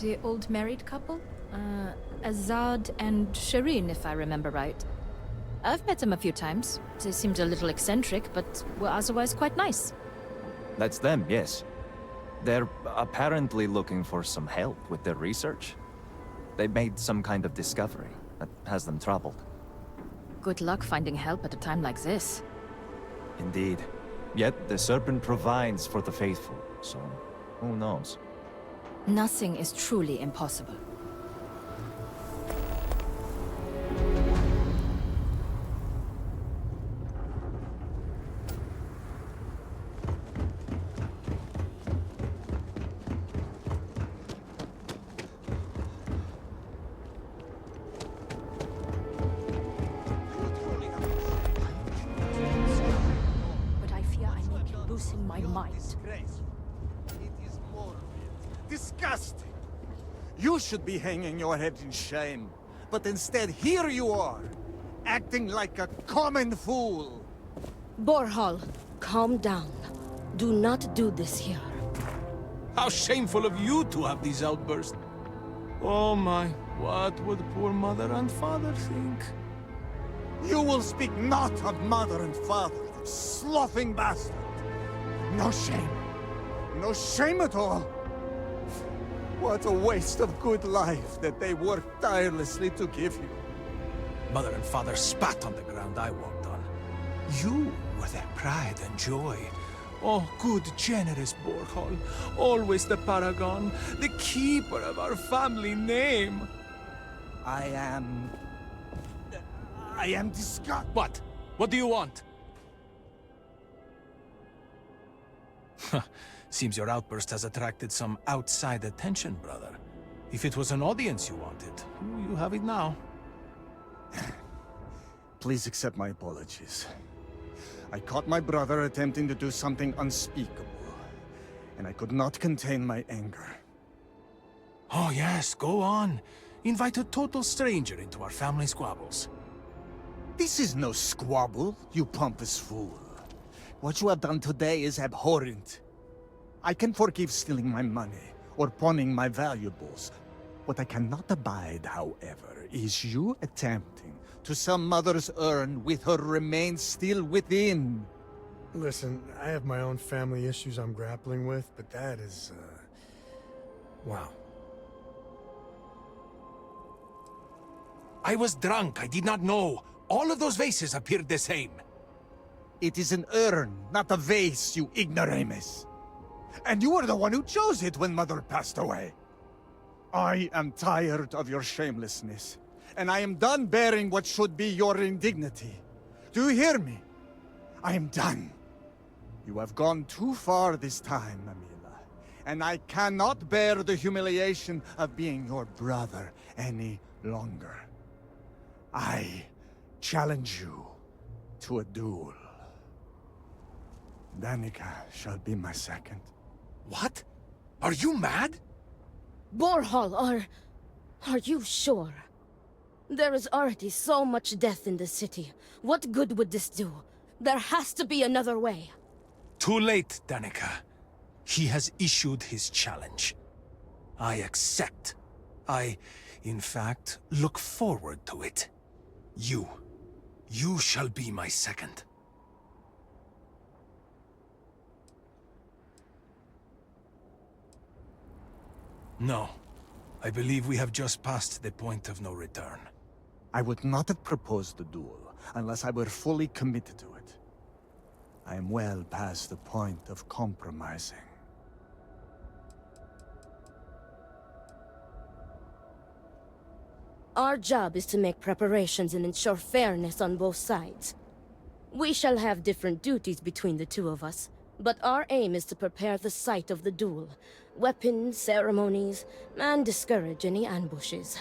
The old married couple? Azad and Shireen, if I remember right. I've met them a few times. They seemed a little eccentric, but were otherwise quite nice. That's them, yes. They're apparently looking for some help with their research. They made some kind of discovery that has them troubled. Good luck finding help at a time like this. Indeed. Yet the Serpent provides for the faithful, so who knows? Nothing is truly impossible. But I fear I may be losing my mind. It is morbid, disgusting. You should be hanging your head in shame, but instead here you are, acting like a common fool. Borhal, calm down. Do not do this here. How shameful of you to have these outbursts. Oh my, what would poor mother and father think? You will speak not of mother and father, you sloughing bastard. No shame. No shame at all. What a waste of good life that they worked tirelessly to give you. Mother and father spat on the ground I walked on. You were their pride and joy. Oh, good, generous Borhal. Always the paragon, the keeper of our family name. I am disgusted. What? What do you want? Seems your outburst has attracted some outside attention, brother. If it was an audience you wanted, you have it now. Please accept my apologies. I caught my brother attempting to do something unspeakable, and I could not contain my anger. Oh yes, go on. Invite a total stranger into our family squabbles. This is no squabble, you pompous fool. What you have done today is abhorrent. I can forgive stealing my money, or pawning my valuables. What I cannot abide, however, is you attempting to some mother's urn with her remains still within. Listen, I have my own family issues I'm grappling with, but that is, wow. I was drunk, I did not know. All of those vases appeared the same. It is an urn, not a vase, you ignoramus. And you were the one who chose it when Mother passed away. I am tired of your shamelessness, and I am done bearing what should be your indignity. Do you hear me? I am done. You have gone too far this time, Amila, and I cannot bear the humiliation of being your brother any longer. I challenge you to a duel. Danica shall be my second. What? Are you mad? Borhal, are you sure? There is already so much death in the city. What good would this do? There has to be another way. Too late, Danica. He has issued his challenge. I accept. I, in fact, look forward to it. You shall be my second. No. I believe we have just passed the point of no return. I would not have proposed a duel unless I were fully committed to it. I am well past the point of compromising. Our job is to make preparations and ensure fairness on both sides. We shall have different duties between the two of us, but our aim is to prepare the site of the duel, weapons, ceremonies, and discourage any ambushes.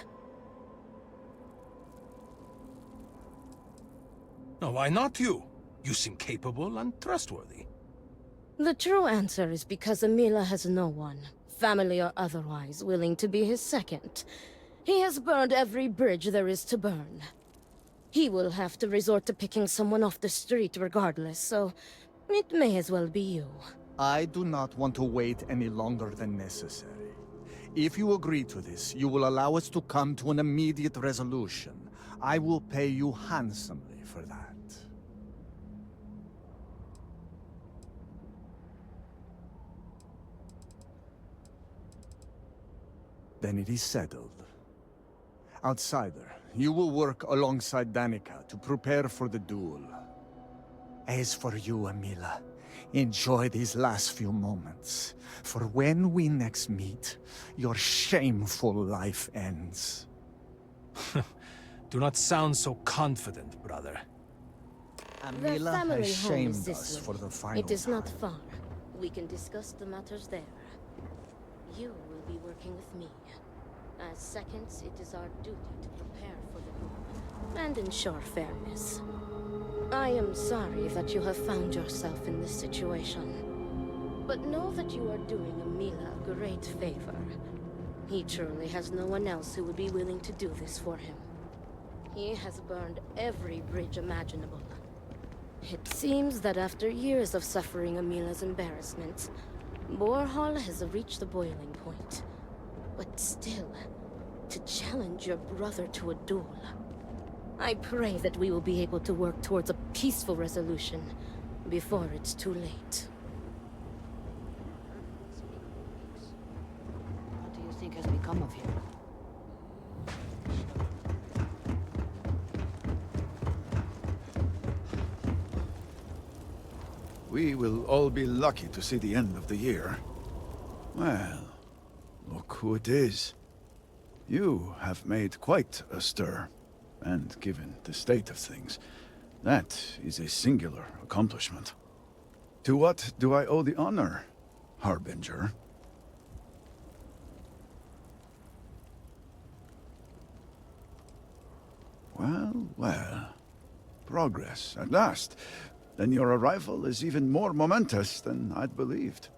No, why not you? You seem capable and trustworthy. The true answer is because Amila has no one, family or otherwise, willing to be his second. He has burned every bridge there is to burn. He will have to resort to picking someone off the street regardless, so it may as well be you. I do not want to wait any longer than necessary. If you agree to this, you will allow us to come to an immediate resolution. I will pay you handsomely for that. Then it is settled. Outsider, you will work alongside Danica to prepare for the duel. As for you, Emila, enjoy these last few moments. For when we next meet, your shameful life ends. Do not sound so confident, brother. The Emila family has home shamed is this us way. for the final It is not time. far. We can discuss the matters there. You will be working with me. As seconds, it is our duty to prepare for the duel and ensure fairness. I am sorry that you have found yourself in this situation. But know that you are doing Emila a great favor. He truly has no one else who would be willing to do this for him. He has burned every bridge imaginable. It seems that after years of suffering Emila's embarrassments, Borhall has reached the boiling point. But still, to challenge your brother to a duel. I pray that we will be able to work towards a peaceful resolution before it's too late. What do you think has become of him? We will all be lucky to see the end of the year. Well, look who it is. You have made quite a stir. And given the state of things, that is a singular accomplishment. To what do I owe the honor, Harbinger? Well, well. Progress, at last. Then your arrival is even more momentous than I'd believed.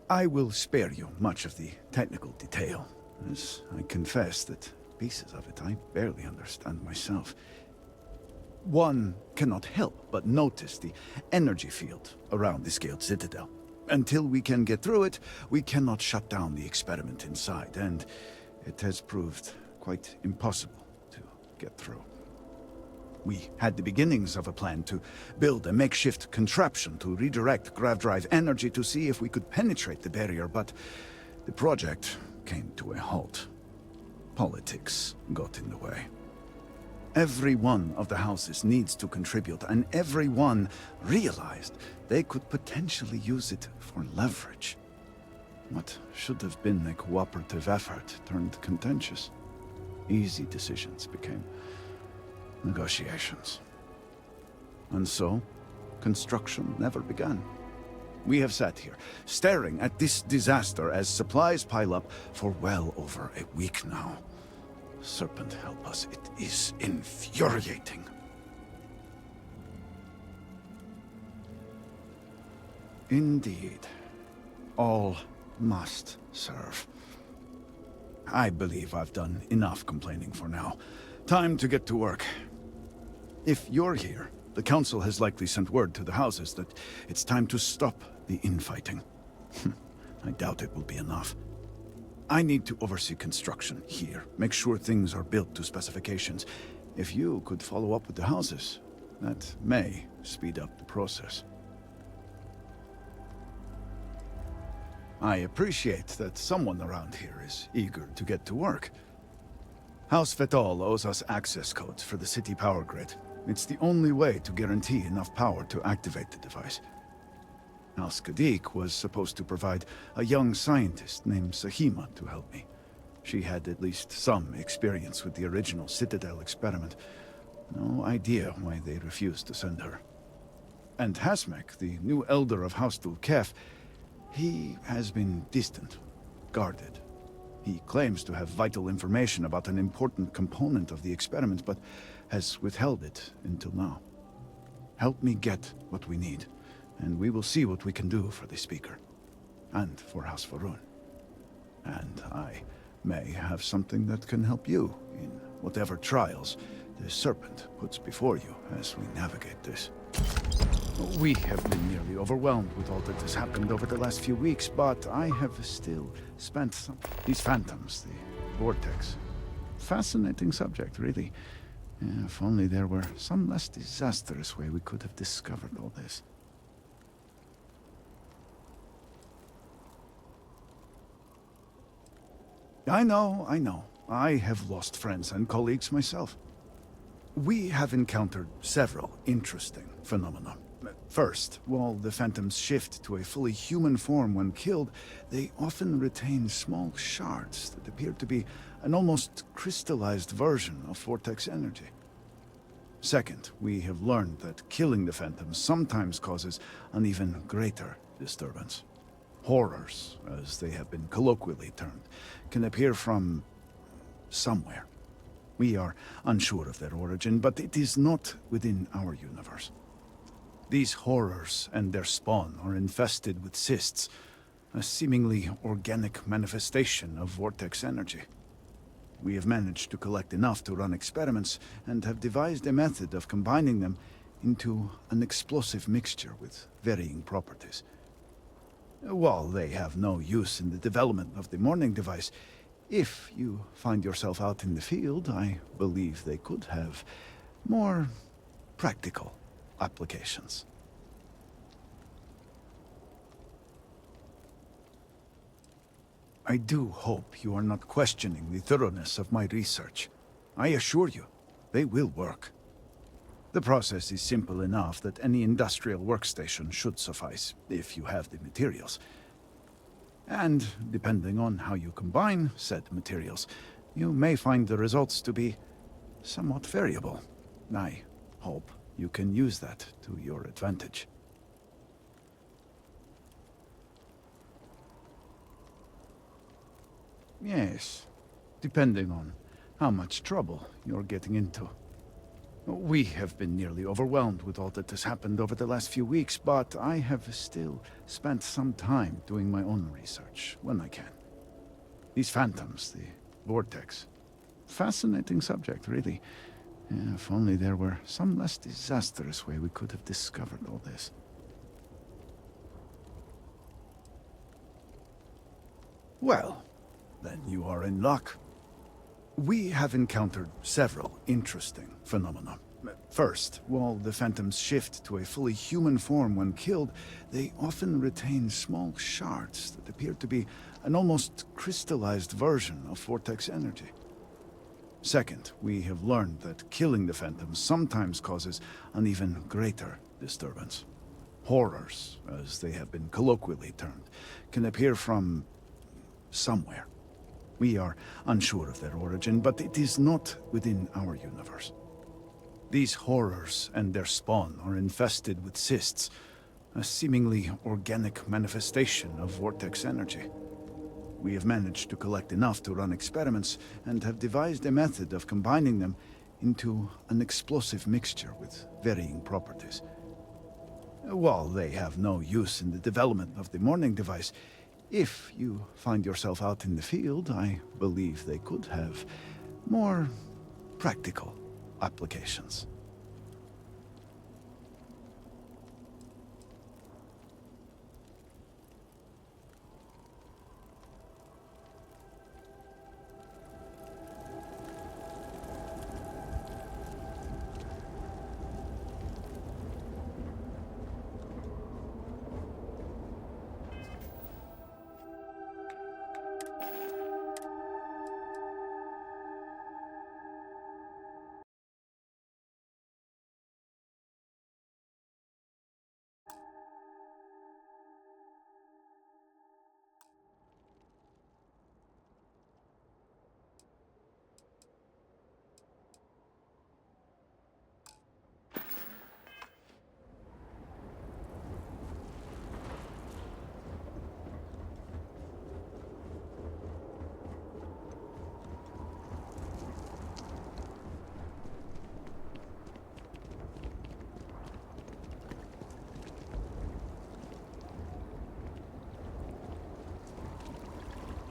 I will spare you much of the technical detail, as I confess that pieces of it I barely understand myself. One cannot help but notice the energy field around the scaled citadel. Until we can get through it, we cannot shut down the experiment inside, and it has proved quite impossible to get through. We had the beginnings of a plan to build a makeshift contraption to redirect grav drive energy to see if we could penetrate the barrier, but the project came to a halt. Politics got in the way. Every one of the houses needs to contribute, and everyone realized they could potentially use it for leverage. What should have been a cooperative effort turned contentious. Easy decisions became negotiations. And so, construction never began. We have sat here, staring at this disaster as supplies pile up for well over a week now. Serpent help us, it is infuriating. Indeed. All must serve. I believe I've done enough complaining for now. Time to get to work. If you're here, the Council has likely sent word to the houses that it's time to stop the infighting. I doubt it will be enough. I need to oversee construction here, make sure things are built to specifications. If you could follow up with the houses, that may speed up the process. I appreciate that someone around here is eager to get to work. House Vettal owes us access codes for the city power grid. It's the only way to guarantee enough power to activate the device. House Kadik was supposed to provide a young scientist named Sahima to help me. She had at least some experience with the original Citadel experiment. No idea why they refused to send her. And Hasmek, the new elder of House Dulkef, he has been distant, guarded. He claims to have vital information about an important component of the experiment, but has withheld it until now. Help me get what we need, and we will see what we can do for the Speaker, and for House Varun. And I may have something that can help you in whatever trials the Serpent puts before you as we navigate this. We have been nearly overwhelmed with all that has happened over the last few weeks, but I have still spent some... These phantoms, the vortex. Fascinating subject, really. If only there were some less disastrous way we could have discovered all this. I know. I have lost friends and colleagues myself. We have encountered several interesting phenomena. First, while the phantoms shift to a fully human form when killed, they often retain small shards that appear to be an almost crystallized version of vortex energy. Second, we have learned that killing the phantoms sometimes causes an even greater disturbance. Horrors, as they have been colloquially termed, can appear from somewhere. We are unsure of their origin, but it is not within our universe. These horrors and their spawn are infested with cysts, a seemingly organic manifestation of vortex energy. We have managed to collect enough to run experiments and have devised a method of combining them into an explosive mixture with varying properties. While they have no use in the development of the morning device, if you find yourself out in the field, I believe they could have more practical applications. I do hope you are not questioning the thoroughness of my research. I assure you, they will work. The process is simple enough that any industrial workstation should suffice, if you have the materials. And, depending on how you combine said materials, you may find the results to be somewhat variable. I hope you can use that to your advantage. Yes, depending on how much trouble you're getting into. We have been nearly overwhelmed with all that has happened over the last few weeks, but I have still spent some time doing my own research when I can. These phantoms, the vortex. Fascinating subject, really. If only there were some less disastrous way we could have discovered all this. Well, then you are in luck. We have encountered several interesting phenomena. First, while the phantoms shift to a fully human form when killed, they often retain small shards that appear to be an almost crystallized version of vortex energy. Second, we have learned that killing the phantoms sometimes causes an even greater disturbance. Horrors, as they have been colloquially termed, can appear from somewhere. We are unsure of their origin, but it is not within our universe. These horrors and their spawn are infested with cysts, a seemingly organic manifestation of vortex energy. We have managed to collect enough to run experiments and have devised a method of combining them into an explosive mixture with varying properties. While they have no use in the development of the morning device, if you find yourself out in the field, I believe they could have more practical applications.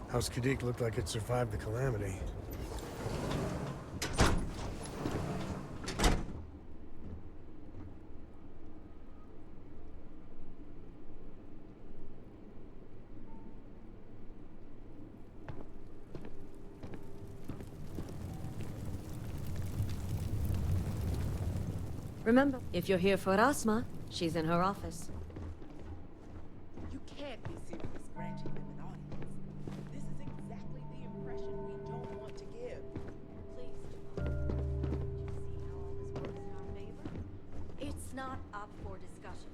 House Kadik looked like it survived the calamity. Remember, if you're here for Rasma, she's in her office. You can't be serious granting them an audience. This is exactly the impression we don't want to give. Please, do you see how all this works in our favor? It's not up for discussion.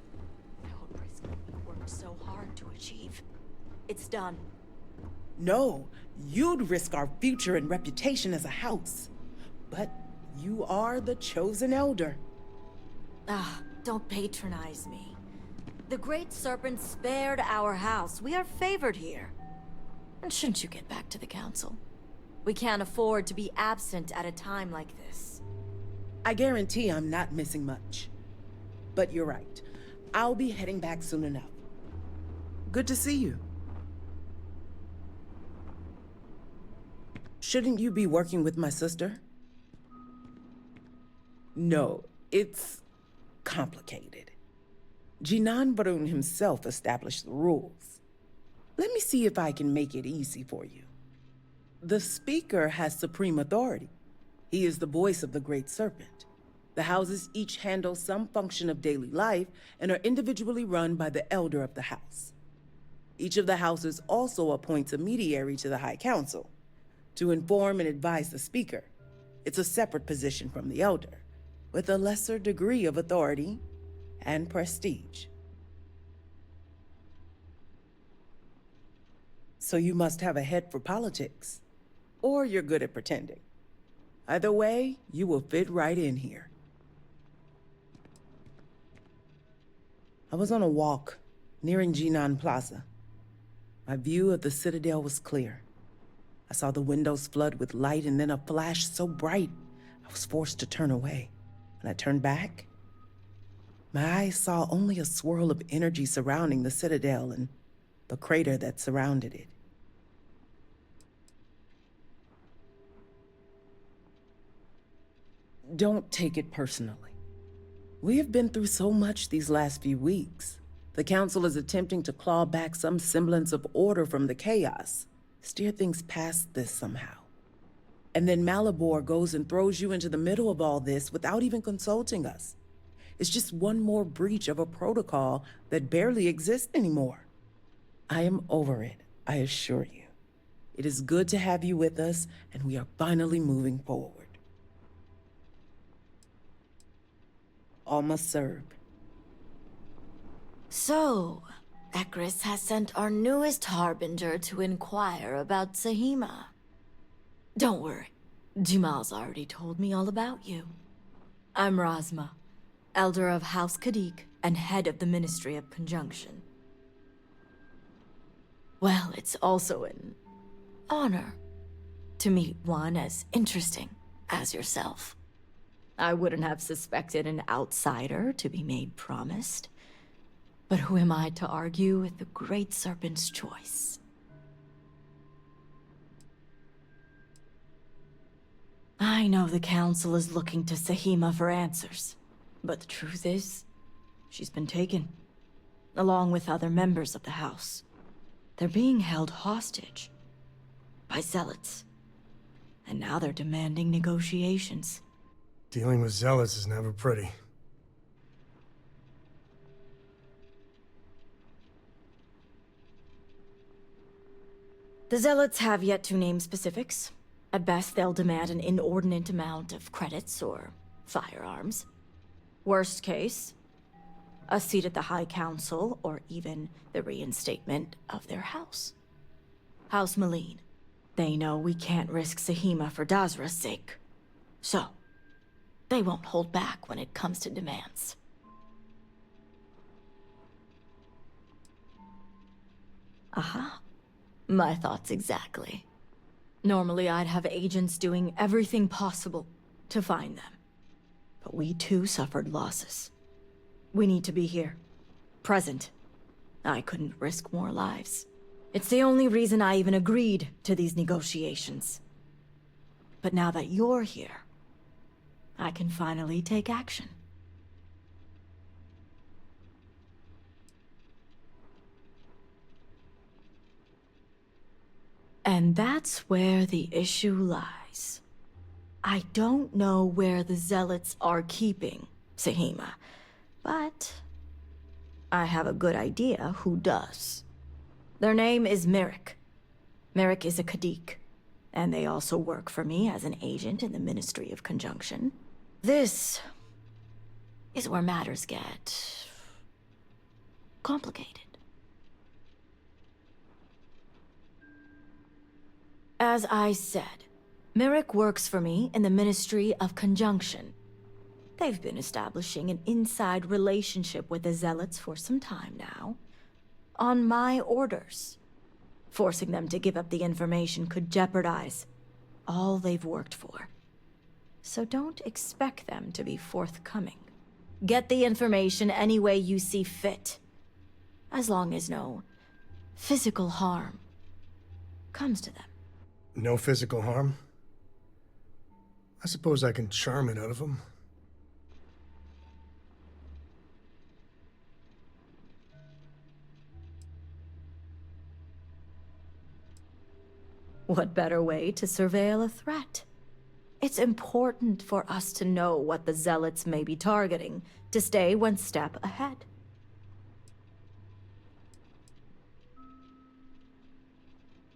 Don't risk what we worked so hard to achieve. It's done. No, you'd risk our future and reputation as a house. But you are the chosen elder. Ah, don't patronize me. The Great Serpent spared our house. We are favored here. And shouldn't you get back to the council? We can't afford to be absent at a time like this. I guarantee I'm not missing much. But you're right. I'll be heading back soon enough. Good to see you. Shouldn't you be working with my sister? No, it's complicated. Jinan Barun himself established the rules. Let me see if I can make it easy for you. The Speaker has supreme authority. He is the voice of the Great Serpent. The houses each handle some function of daily life and are individually run by the Elder of the House. Each of the houses also appoints a mediary to the High Council to inform and advise the Speaker. It's a separate position from the Elder, with a lesser degree of authority and prestige. So you must have a head for politics, or you're good at pretending. Either way, you will fit right in here. I was on a walk, nearing Jinan Plaza. My view of the Citadel was clear. I saw the windows flood with light and then a flash so bright, I was forced to turn away. When I turned back, my eyes saw only a swirl of energy surrounding the Citadel and the crater that surrounded it. Don't take it personally. We have been through so much these last few weeks. The Council is attempting to claw back some semblance of order from the chaos, steer things past this somehow. And then Malabor goes and throws you into the middle of all this without even consulting us. It's just one more breach of a protocol that barely exists anymore. I am over it, I assure you. It is good to have you with us, and we are finally moving forward. All must serve. So, Ekris has sent our newest harbinger to inquire about Sahima. Don't worry, Jimal's already told me all about you. I'm Rasma, Elder of House Kadik and head of the Ministry of Conjunction. Well, it's also an honor to meet one as interesting as yourself. I wouldn't have suspected an outsider to be made promised. But who am I to argue with the Great Serpent's choice? I know the Council is looking to Sahima for answers, but the truth is, she's been taken, along with other members of the House. They're being held hostage by zealots, and now they're demanding negotiations. Dealing with zealots is never pretty. The zealots have yet to name specifics. At best, they'll demand an inordinate amount of credits or firearms. Worst case, a seat at the High Council or even the reinstatement of their house. House Maleen. They know we can't risk Sahima for Dazra's sake. So, they won't hold back when it comes to demands. Aha. My thoughts exactly. Normally I'd have agents doing everything possible to find them. But we too suffered losses. We need to be here. Present. I couldn't risk more lives. It's the only reason I even agreed to these negotiations. But now that you're here, I can finally take action. And that's where the issue lies. I don't know where the zealots are keeping Sahima. But I have a good idea who does. Their name is Merrick. Merrick is a Kadik, and they also work for me as an agent in the Ministry of Conjunction. This is where matters get complicated. As I said, Merrick works for me in the Ministry of Conjunction. They've been establishing an inside relationship with the Zealots for some time now, on my orders. Forcing them to give up the information could jeopardize all they've worked for. So don't expect them to be forthcoming. Get the information any way you see fit, as long as no physical harm comes to them. No physical harm? I suppose I can charm it out of them. What better way to surveil a threat? It's important for us to know what the Zealots may be targeting, to stay one step ahead.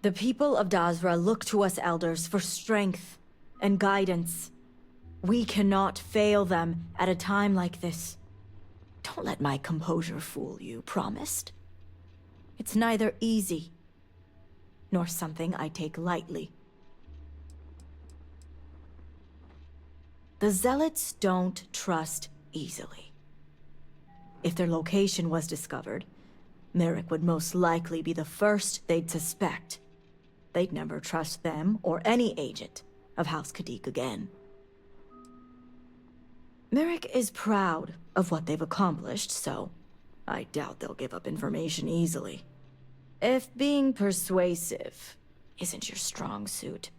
The people of Dazra look to us elders for strength and guidance. We cannot fail them at a time like this. Don't let my composure fool you, promised? It's neither easy nor something I take lightly. The Zealots don't trust easily. If their location was discovered, Merrick would most likely be the first they'd suspect. They'd never trust them or any agent of House Kadik again. Merrick is proud of what they've accomplished, so I doubt they'll give up information easily. If being persuasive isn't your strong suit,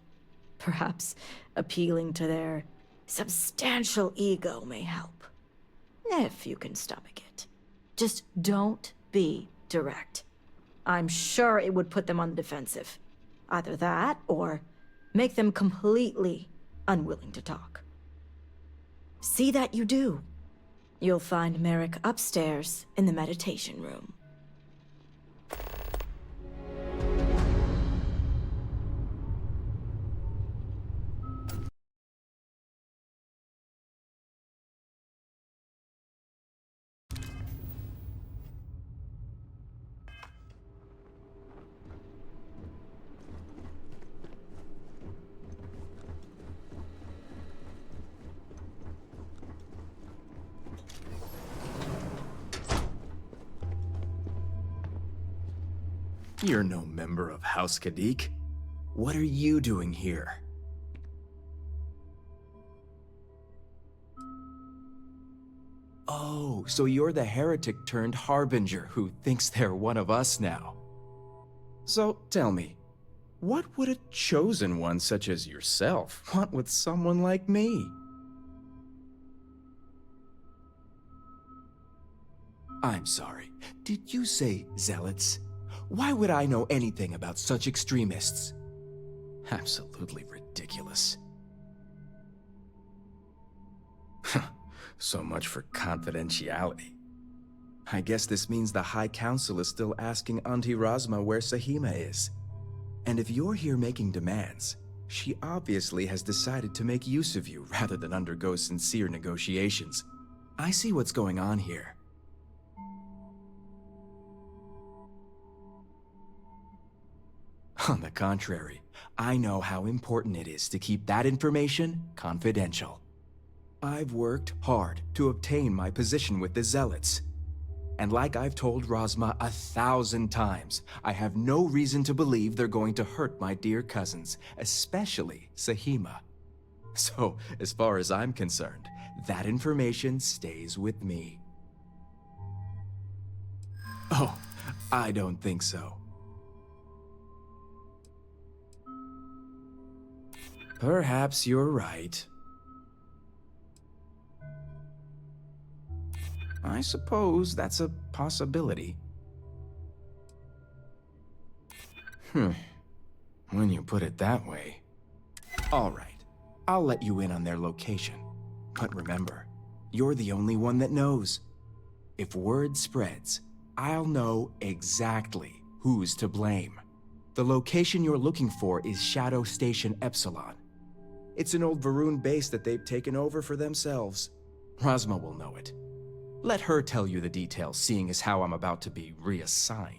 perhaps appealing to their substantial ego may help. If you can stomach it. Just don't be direct. I'm sure it would put them on the defensive. Either that, or make them completely unwilling to talk. See that you do. You'll find Merrick upstairs in the meditation room. You're no member of House Kadik. What are you doing here? Oh, so you're the heretic turned harbinger who thinks they're one of us now. So tell me, what would a chosen one such as yourself want with someone like me? I'm sorry, did you say zealots? Why would I know anything about such extremists? Absolutely ridiculous. So much for confidentiality. I guess this means the High Council is still asking Auntie Razma where Sahima is. And if you're here making demands, she obviously has decided to make use of you rather than undergo sincere negotiations. I see what's going on here. On the contrary, I know how important it is to keep that information confidential. I've worked hard to obtain my position with the Zealots. And like I've told Razma 1,000 times, I have no reason to believe they're going to hurt my dear cousins, especially Sahima. So, as far as I'm concerned, that information stays with me. Oh, I don't think so. Perhaps you're right. I suppose that's a possibility. When you put it that way. All right, I'll let you in on their location. But remember, You're the only one that knows. If word spreads, I'll know exactly who's to blame. The location you're looking for is Shadow Station Epsilon. It's an old Varun base that they've taken over for themselves. Rosma will know it. Let her tell you the details, seeing as how I'm about to be reassigned.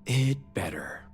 It better.